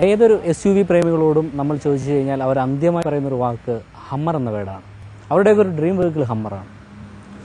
ഏതൊരു SUV പ്രേമികളോടും നമ്മൾ ചോദിച്ചു കഴിഞ്ഞാൽ അവർ അന്ത്യമായി പറയുന്നൊരു വാക്ക് ഹമ്മർ എന്ന വേർഡാണ്. അവരുടെയൊക്കെ ഒരു ഡ്രീം വെഹിക്കിൾ ഹമ്മറാണ്.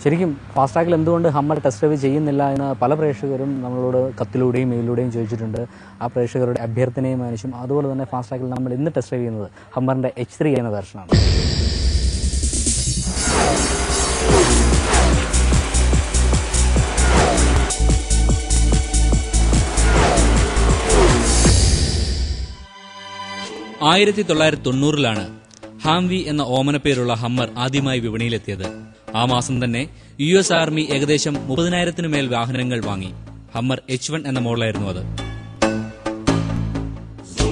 ശരിക്കും ഫാസ്ട്രാക്കിൽ എന്തുകൊണ്ട് ഹമ്മർ ടെസ്റ്റ് ഡ്രൈവ് ചെയ്യുന്നില്ല എന്ന് പല പ്രേക്ഷകരും നമ്മളോട് കത്തിലൂടെയും മെയിലൂടെയും ചോദിച്ചിട്ടുണ്ട്. ആ പ്രേക്ഷകരുടെ അഭ്യർത്ഥനയും മാനിച്ചും അതുപോലെ തന്നെ ഫാസ്ട്രാക്കിൽ നമ്മൾ ഇന്ന് ടെസ്റ്റ് ഡ്രൈവ് ചെയ്യുന്നത് ഹമ്മറിൻ്റെ H3 എന്ന വെർഷനാണ്. ാണ് ഹാംവി എന്ന ഓമനപ്പേരുള്ള ഹമ്മർ ആദ്യമായി വിപണിയിലെത്തിയത്. ആ മാസം തന്നെ US ആർമി ഏകദേശം 30,000-ന് മേൽ വാഹനങ്ങൾ വാങ്ങി. ഹമ്മർ H1 എന്ന മോഡലായിരുന്നു അത്.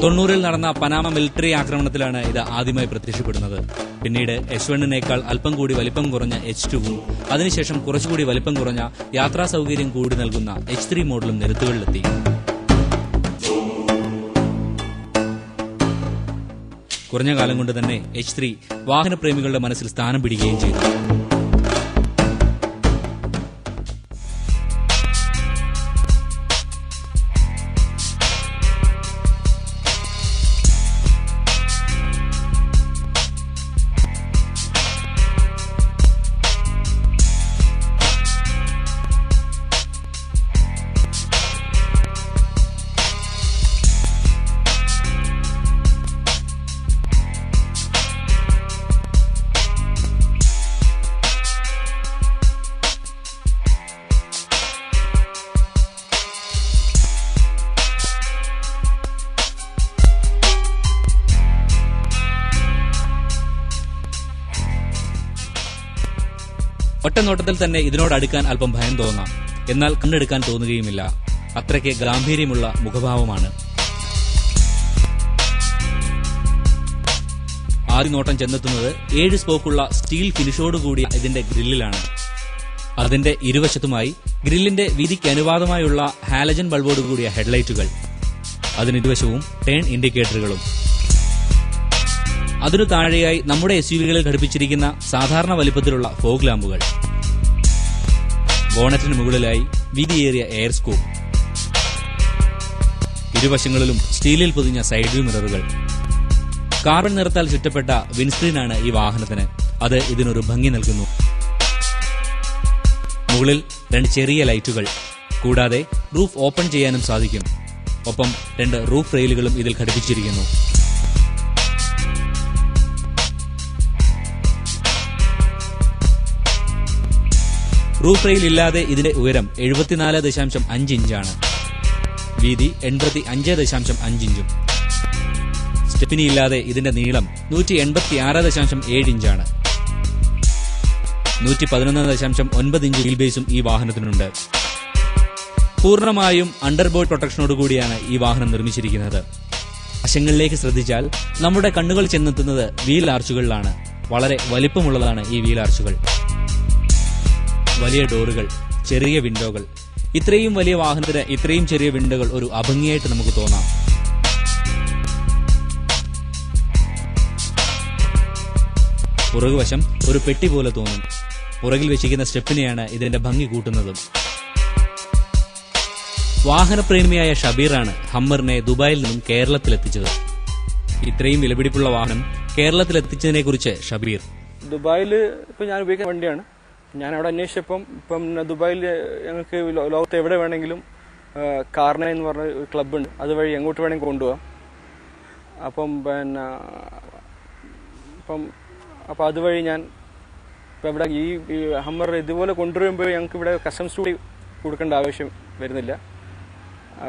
90-ൽ നടന്ന പനാമ മിലിറ്ററി ആക്രമണത്തിലാണ് ഇത് ആദ്യമായി പ്രത്യക്ഷപ്പെടുന്നത്. പിന്നീട് H1-നേക്കാൾ അല്പം കൂടി വലിപ്പം കുറഞ്ഞ H2-ഉം അതിനുശേഷം കുറച്ചുകൂടി വലിപ്പം കുറഞ്ഞ യാത്രാ സൌകര്യം കൂടി നൽകുന്ന H3 മോഡലും നിരത്തുകളിലെത്തി. കുറഞ്ഞ കാലം കൊണ്ട് തന്നെ H3 വാഹനപ്രേമികളുടെ മനസ്സിൽ സ്ഥാനം പിടിക്കുകയും ചെയ്തു. ഒറ്റ നോട്ടത്തിൽ തന്നെ ഇതിനോടടുക്കാൻ അല്പം ഭയം തോന്നാം. എന്നാൽ കണ്ടെടുക്കാൻ തോന്നുകയുമില്ല. അത്രയ്ക്ക് ഗാംഭീര്യമുള്ള മുഖഭാവമാണ്. ആദ്യ നോട്ടം ചെന്നെത്തുന്നത് 7 സ്പോക്കുള്ള സ്റ്റീൽ ഫിനിഷോടുകൂടിയ ഇതിന്റെ ഗ്രില്ലിലാണ്. അതിന്റെ ഇരുവശത്തുമായി ഗ്രില്ലിന്റെ വീതിക്ക് അനുപാതമായുള്ള ഹാലജൻ ബൾബോടുകൂടിയ ഹെഡ്ലൈറ്റുകൾ, അതിനിരുവശവും ടേൺ ഇൻഡിക്കേറ്ററുകളും. അതിനു താഴെയായി നമ്മുടെ SUV-കളിൽ ഘടിപ്പിച്ചിരിക്കുന്ന സാധാരണ വലിപ്പത്തിലുള്ള ഫോഗ് ലാമ്പുകൾ. ബോണറ്റിന് മുകളിലായി വീതിയേറിയ എയർ സ്കൂപ്പ്. ഇരുവശങ്ങളിലും സ്റ്റീലിൽ പൊതിഞ്ഞ സൈഡ് വ്യൂ മിററുകൾ. കാർബൺ നിറത്താൽ ചുറ്റപ്പെട്ട വിൻസ്ക്രീനാണ് ഈ വാഹനത്തിന്. അത് ഇതിനൊരു ഭംഗി നൽകുന്നു. മുകളിൽ 2 ചെറിയ ലൈറ്റുകൾ. കൂടാതെ റൂഫ് ഓപ്പൺ ചെയ്യാനും സാധിക്കും. ഒപ്പം 2 റൂഫ് റെയിലുകളും ഇതിൽ ഘടിപ്പിച്ചിരിക്കുന്നു. റൂഫ് റെയിൽ ഇല്ലാതെ ഇതിന്റെ ഉയരം 74.5 ഇഞ്ചാണ്. വീതി 85.5 ഇഞ്ചും. സ്റ്റെപ്പിനി ഇല്ലാതെ ഇതിന്റെ നീളം 186.7 ഇഞ്ചാണ്. 111.9 ഇഞ്ച് വീൽ ബേസും ഈ വാഹനത്തിനുണ്ട്. പൂർണ്ണമായും അണ്ടർബോർഡ് പ്രൊട്ടക്ഷനോടുകൂടിയാണ് ഈ വാഹനം നിർമ്മിച്ചിരിക്കുന്നത്. വശങ്ങളിലേക്ക് ശ്രദ്ധിച്ചാൽ നമ്മുടെ കണ്ണുകൾ ചെന്നെത്തുന്നത് വീൽ ആർച്ചുകളിലാണ്. വളരെ വലിപ്പമുള്ളതാണ് ഈ വീൽ ആർച്ചുകൾ. വലിയ ഡോറുകൾ, ചെറിയ വിൻഡോകൾ. ഇത്രയും വലിയ വാഹനത്തിന് ഇത്രയും ചെറിയ വിൻഡോകൾ ഒരു അഭംഗിയായിട്ട് നമുക്ക് തോന്നാം. പുറകുവശം ഒരു പെട്ടി പോലെ തോന്നും. പുറകിൽ വെച്ചിരിക്കുന്ന സ്റ്റെപ്പിനെയാണ് ഇതിന്റെ ഭംഗി കൂട്ടുന്നതും. വാഹനപ്രേമിയായ ഷബീറാണ് ഹമ്മറിനെ ദുബായിൽ നിന്നും കേരളത്തിലെത്തിച്ചത്. ഇത്രയും വിലപിടിപ്പുള്ള വാഹനം കേരളത്തിലെത്തിച്ചതിനെ കുറിച്ച് ഷബീർ: ദുബായിൽ ഇപ്പം ഞാൻ ഉപയോഗിക്കുന്ന വണ്ടിയാണ്. ഞാൻ അവിടെ അന്വേഷിച്ചപ്പം ദുബായിൽ ഞങ്ങൾക്ക് ലോകത്ത് എവിടെ വേണമെങ്കിലും കാർന എന്ന് പറഞ്ഞ ഒരു ക്ലബ്ബുണ്ട്. അതുവഴി എങ്ങോട്ട് വേണമെങ്കിൽ കൊണ്ടുപോകാം. അപ്പം അതുവഴി ഞാൻ ഇപ്പം ഇവിടെ ഈ ഹമ്മർ ഇതുപോലെ കൊണ്ടുവരുമ്പോൾ ഞങ്ങൾക്ക് ഇവിടെ കസ്റ്റംസ് ഡ്യൂട്ടി കൊടുക്കേണ്ട ആവശ്യം വരുന്നില്ല.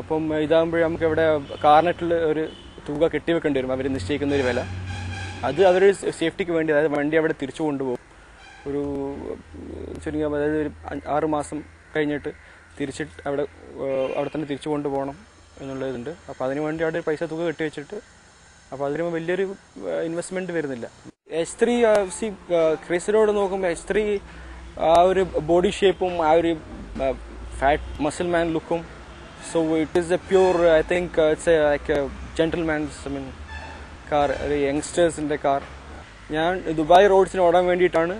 അപ്പം ഇതാകുമ്പോൾ നമുക്ക് ഇവിടെ കാർനെറ്റിൽ ഒരു തുക കെട്ടിവെക്കേണ്ടി വരും. അവർ നിശ്ചയിക്കുന്ന ഒരു വില. അത് അവരുടെ സേഫ്റ്റിക്ക് വേണ്ടി, അതായത് വണ്ടി അവിടെ തിരിച്ചു കൊണ്ടുപോകും. ഒരു ചുരുങ്ങിയ അതായത് ഒരു 6 മാസം കഴിഞ്ഞിട്ട് തിരിച്ചിട്ട് അവിടെ തന്നെ തിരിച്ചു കൊണ്ടുപോകണം എന്നുള്ളതുണ്ട്. അപ്പോൾ അതിന് വേണ്ടി അവിടെ പൈസ തുക കെട്ടിവെച്ചിട്ട്, അപ്പോൾ അതിന് വലിയൊരു ഇൻവെസ്റ്റ്മെൻറ്റ് വരുന്നില്ല. H3 ക്രിസിനോട് നോക്കുമ്പോൾ H3 ആ ഒരു ബോഡി ഷേപ്പും ആ ഒരു ഫാറ്റ് മസിൽ മാൻ ലുക്കും. So it is a pure, I think it's like a gentleman's car, ഒരു യങ്സ്റ്റേഴ്സിൻ്റെ കാർ. ഞാൻ ദുബായ് റോഡ്സിന് ഓടാൻ വേണ്ടിയിട്ടാണ്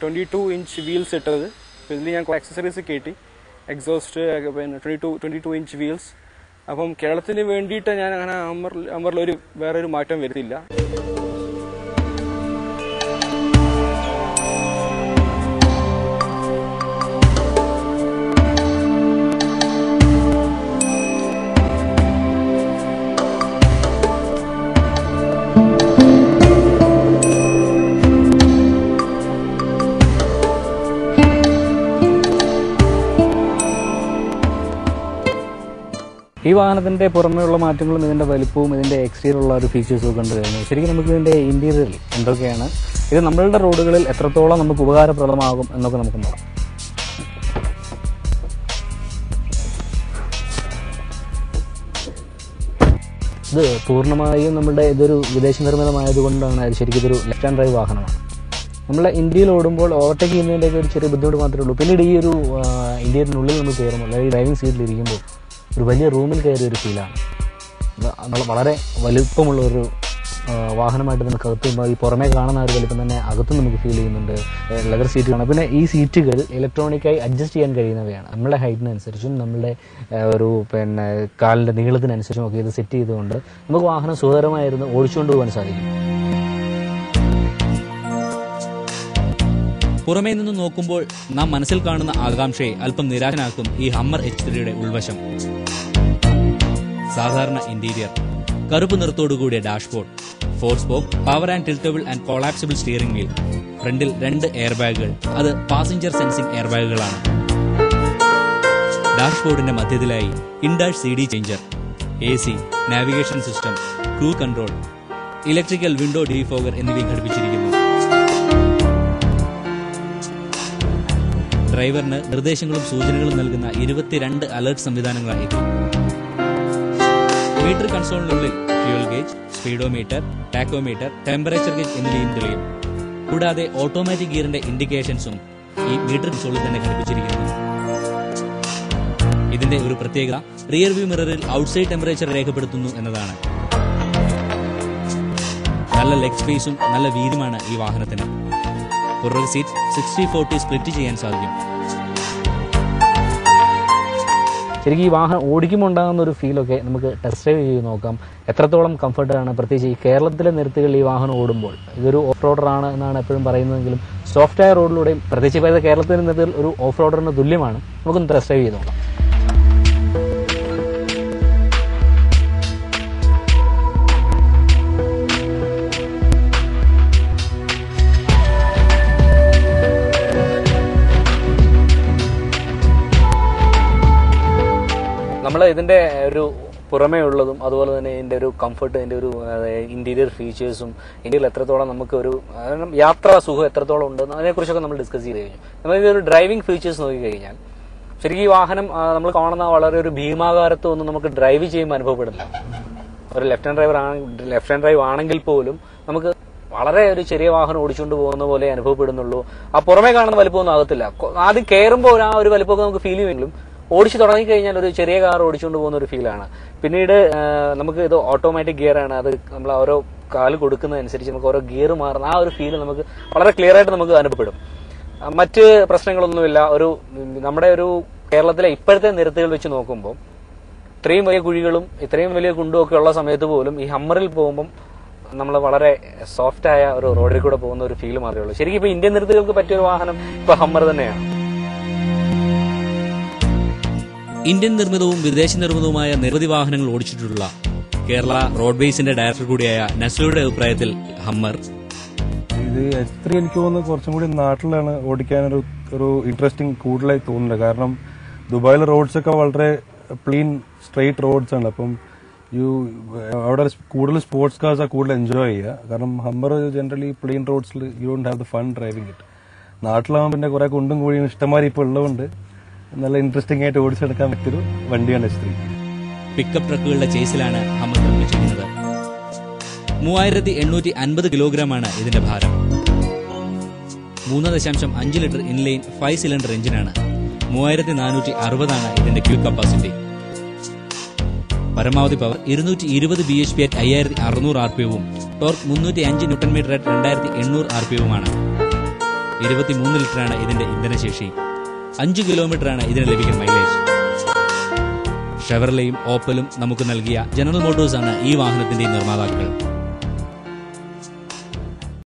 22 ഇഞ്ച് വീൽസ് ഇട്ടത്. ഇതിൽ ഞാൻ ആക്സസറീസ് കയറ്റി, എക്സോസ്റ്റ്, പിന്നെ 22 ഇഞ്ച് വീൽസ്, അപ്പം കേരളത്തിന് വേണ്ടിയിട്ട് ഞാൻ അങ്ങനെ ഹമ്മറിലൊരു വേറൊരു മാറ്റം വരുത്തില്ല. ഈ വാഹനത്തിൻ്റെ പുറമേയുള്ള മാറ്റങ്ങളും ഇതിൻ്റെ വലിപ്പവും ഇതിൻ്റെ എക്സ്റ്റീരിയറുള്ള ഒരു ഫീച്ചേഴ്സും കണ്ടു കഴിഞ്ഞു. ശരിക്കും നമുക്ക് ഇതിൻ്റെ ഇൻറ്റീരിയറിൽ എന്തൊക്കെയാണ്, ഇത് നമ്മളുടെ റോഡുകളിൽ എത്രത്തോളം നമുക്ക് ഉപകാരപ്രദമാകും എന്നൊക്കെ നമുക്ക് നോക്കാം. ഇത് പൂർണ്ണമായും നമ്മുടെ ഇതൊരു വിദേശ നിർമ്മിതമായതുകൊണ്ടാണ് അത് ശരിക്കും ഇതൊരു ലെഫ്റ്റ് ഹാൻഡ് ഡ്രൈവ് വാഹനമാണ്. നമ്മളെ ഇന്ത്യയിൽ ഓടുമ്പോൾ ഓവർടേക്ക് ചെയ്യുന്നതിൻ്റെയൊക്കെ ഒരു ചെറിയ ബുദ്ധിമുട്ട് മാത്രമേ ഉള്ളൂ. പിന്നീട് ഈ ഒരു ഇന്ത്യയിനുള്ളിൽ നമ്മൾ കയറുമ്പോൾ അല്ലെങ്കിൽ ഡ്രൈവിംഗ് സീറ്റിലിരിക്കുമ്പോൾ ഒരു വലിയ റൂമിൽ കയറിയ ഒരു ഫീലാണ്. വളരെ വലുപ്പമുള്ള ഒരു വാഹനമായിട്ട് നമുക്ക് അകത്ത് ഈ പുറമേ കാണുന്ന ഒരു വലിപ്പം തന്നെ അകത്തും നമുക്ക് ഫീൽ ചെയ്യുന്നുണ്ട്. ലെതർ സീറ്റ് കാണാം. പിന്നെ ഈ സീറ്റുകൾ ഇലക്ട്രോണിക്കായി അഡ്ജസ്റ്റ് ചെയ്യാൻ കഴിയുന്നവയാണ്. നമ്മുടെ ഹൈറ്റിനനുസരിച്ചും നമ്മുടെ ഒരു കാലിൻ്റെ നീളത്തിനനുസരിച്ചും ഒക്കെ ഇത് സെറ്റ് ചെയ്തുകൊണ്ട് നമുക്ക് വാഹനം സുഖകരമായിരുന്നു ഓടിച്ചുകൊണ്ട് പോകാൻ സാധിക്കും. പുറമേ നിന്ന് നോക്കുമ്പോൾ നാം മനസ്സിൽ കാണുന്ന ആകാംക്ഷയെ അല്പം നിരാശനാക്കും ഈ ഹമ്മർ H3യുടെ ഉൾവശം. സാധാരണ ഇന്റീരിയർ, കറുപ്പ് നിറത്തോടുകൂടിയ dashboard, 4 spoke power and tiltable and collapsible steering wheel, ഫ്രണ്ടിൽ 2 എയർ ബാഗുകൾ, അത് പാസഞ്ചർ സെൻസിംഗ് എയർ ബാഗുകളാണ്. ഡാഷ്ബോർഡിന്റെ മധ്യത്തിലായി in dash CD changer, AC, navigation system, cruise control, electrical window defogger എന്നിവയും ഘടിപ്പിച്ചിരിക്കുന്നു. ഡ്രൈവറിന് നിർദ്ദേശങ്ങളും സൂചനകളും നൽകുന്ന 22 അലർട്ട് സംവിധാനങ്ങളായിരിക്കും. മീറ്റർ കൺസോളിനുള്ളിൽ fuel gauge, speedometer, tachometer, temperature gauge എന്നിവയും തെളിയും. കൂടാതെ ഓട്ടോമാറ്റിക് ഗിയറിന്റെ ഇൻഡിക്കേഷൻസും ഈ മീറ്റർ കൺസോളിൽ തന്നെ ഘടിപ്പിച്ചിരിക്കുന്നു. ഇതിന്റെ ഒരു പ്രത്യേകത റിയർ വ്യൂ മിററിൽ ഔട്ട്സൈഡ് ടെമ്പറേച്ചർ രേഖപ്പെടുത്തുന്നു എന്നതാണ്. നല്ല ലെഗ് സ്പേസും നല്ല വീതിയുമാണ് ഈ വാഹനത്തിന്. പുറകു സീറ്റ് 60-40 സ്പ്ലിറ്റ് ചെയ്യാൻ സാധിക്കും. ശരിക്കും ഈ വാഹനം ഓടിക്കുമ്പോൾ ഉണ്ടാകുന്ന ഒരു ഫീലൊക്കെ നമുക്ക് ടെസ്റ്റ് ഡ്രൈവ് ചെയ്ത് നോക്കാം. എത്രത്തോളം കംഫർട്ടാണ്, പ്രത്യേകിച്ച് ഈ കേരളത്തിലെ നിരത്തുകളിൽ ഈ വാഹനം ഓടുമ്പോൾ. ഇതൊരു ഓഫ് റോഡറാണ് എന്നാണ് എപ്പോഴും പറയുന്നതെങ്കിലും സോഫ്റ്റ് ആയ റോഡിലൂടെയും പ്രത്യേകിച്ച് ഇപ്പോൾ കേരളത്തിലെ നിരത്തിൽ ഒരു ഓഫ് റോഡറിന് തുല്യമാണ്. നമുക്കൊന്ന് ടെസ്റ്റ് ഡ്രൈവ് ചെയ്ത് നോക്കാം. നമ്മൾ ഇതിൻ്റെ ഒരു പുറമേ ഉള്ളതും അതുപോലെ തന്നെ ഇതിൻ്റെ ഒരു കംഫർട്ട്, ഇതിൻ്റെ ഒരു ഇന്റീരിയർ ഫീച്ചേഴ്സും ഇന്ത്യയിൽ എത്രത്തോളം നമുക്ക് ഒരു യാത്രാ സുഖം എത്രത്തോളം ഉണ്ടെന്ന് അതിനെക്കുറിച്ചൊക്കെ നമ്മൾ ഡിസ്കസ് ചെയ്ത് കഴിഞ്ഞു. നമ്മളൊരു ഡ്രൈവിംഗ് ഫീച്ചേഴ്സ് നോക്കിക്കഴിഞ്ഞാൽ ശരിക്കും ഈ വാഹനം നമ്മൾ കാണുന്ന വളരെ ഒരു ഭീമാകാരത്വമൊന്നും നമുക്ക് ഡ്രൈവ് ചെയ്യുമ്പോൾ അനുഭവപ്പെടുന്നില്ല. ഒരു ലെഫ്റ്റ് ഹാൻഡ് ഡ്രൈവ് ആണെങ്കിൽ പോലും നമുക്ക് വളരെ ഒരു ചെറിയ വാഹനം ഓടിച്ചുകൊണ്ട് പോകുന്ന പോലെ അനുഭവപ്പെടുന്നുള്ളൂ. ആ പുറമേ കാണുന്ന വലിപ്പമൊന്നും ആകത്തില്ല. ആദ്യം കയറുമ്പോൾ ആ ഒരു വലിപ്പമൊക്കെ നമുക്ക് ഫീൽ ചെയ്യുമെങ്കിലും ഓടിച്ചു തുടങ്ങിക്കഴിഞ്ഞാൽ ഒരു ചെറിയ കാർ ഓടിച്ചുകൊണ്ട് പോകുന്ന ഒരു ഫീലാണ്. പിന്നീട് നമുക്ക് ഇത് ഓട്ടോമാറ്റിക് ഗിയർ ആണ്. അത് നമ്മൾ ഓരോ കാല് കൊടുക്കുന്നതനുസരിച്ച് നമുക്ക് ഓരോ ഗിയർ മാറുന്ന ആ ഒരു ഫീൽ നമുക്ക് വളരെ ക്ലിയർ ആയിട്ട് നമുക്ക് അനുഭവപ്പെടും. മറ്റ് പ്രശ്നങ്ങളൊന്നുമില്ല. നമ്മുടെ ഒരു കേരളത്തിലെ ഇപ്പോഴത്തെ നിരത്തുകൾ വെച്ച് നോക്കുമ്പോൾ ഇത്രയും വലിയ കുഴികളും ഇത്രയും വലിയ കുണ്ടും ഒക്കെ ഉള്ള സമയത്ത് പോലും ഈ ഹമ്മറിൽ പോകുമ്പം നമ്മൾ വളരെ സോഫ്റ്റായ ഒരു റോഡിൽ കൂടെ പോകുന്ന ഒരു ഫീൽ മാത്രമേ ഉള്ളൂ. ശരിക്കും ഇപ്പൊ ഇന്ത്യൻ നിരത്തുകൾക്ക് പറ്റിയ ഒരു വാഹനം ഇപ്പൊ ഹമ്മർ തന്നെയാണ്. ഇന്ത്യൻ നിർമ്മിതവും വിദേശ നിർമ്മിതവുമായ നിരവധി വാഹനങ്ങൾ ഓടിച്ചിട്ടുള്ള കേരള റോഡ്വേസിന്റെ ഡയറക്ടർ കൂടിയായ നസ്ലുയുടെ അഭിപ്രായത്തിൽ ഹമ്മർ ഇത് H3 എനിക്ക് തോന്നുന്നത് കുറച്ചും കൂടി നാട്ടിലാണ് ഓടിക്കാനൊരു ഇൻട്രസ്റ്റിംഗ് കൂടുതലായി തോന്നുന്നില്ല. കാരണം ദുബായിലെ റോഡ്സ് ഒക്കെ വളരെ പ്ലെയിൻ സ്ട്രെയിറ്റ് റോഡ്സ് ആണ്. അപ്പം അവിടെ കൂടുതൽ സ്പോർട്സ് കാർസ് ആ കൂടുതൽ എൻജോയ് ചെയ്യുക. കാരണം ഹമ്മർ ജനറലി പ്ലെയിൻ റോഡ്സിൽ you don't have the fun driving it. നാട്ടിലാകുമ്പോൾ പിന്നെ കുറെ കുണ്ടും കൂടിയും ഇഷ്ടമാതിരി ഇപ്പോൾ ഉള്ളതുകൊണ്ട് നല്ല ഇൻട്രസ്റ്റിംഗ് ആയിട്ട് ഓടിച്ചെടുക്കാൻ പറ്റിയൊരു വണ്ടിയാണ് H3. പിക്കപ്പ് ട്രക്കുകളുടെ ചേസിലാണ് ഹമ്മർ നിർമ്മിച്ചിരിക്കുന്നത്. 3850 കിലോഗ്രാമാണ് ഇതിന്റെ ഭാരം. 3.5 ലിറ്റർ ഇൻലൈൻ 5 സിലിണ്ടർ എഞ്ചിനാണ്. 3460 ഇതിന്റെ ക്യൂ കപ്പാസിറ്റി. പരമാവധി power 220 bhp at 5600 rpm, torque 305 newton metre at 2800 rpm ആണ്. 23 ലിറ്ററാണ് ഇതിന്റെ ഇന്ധനശേഷി. 5 കിലോമീറ്ററാണ് ഇതിന് ലഭിക്കുന്ന മൈലേജ്. ഷെവർലെയും ഓപ്പലും നമുക്ക് നൽകിയ ജനറൽ മോട്ടോഴ്സാണ് ഈ വാഹനത്തിന്റെ നിർമ്മാതാക്കൾ.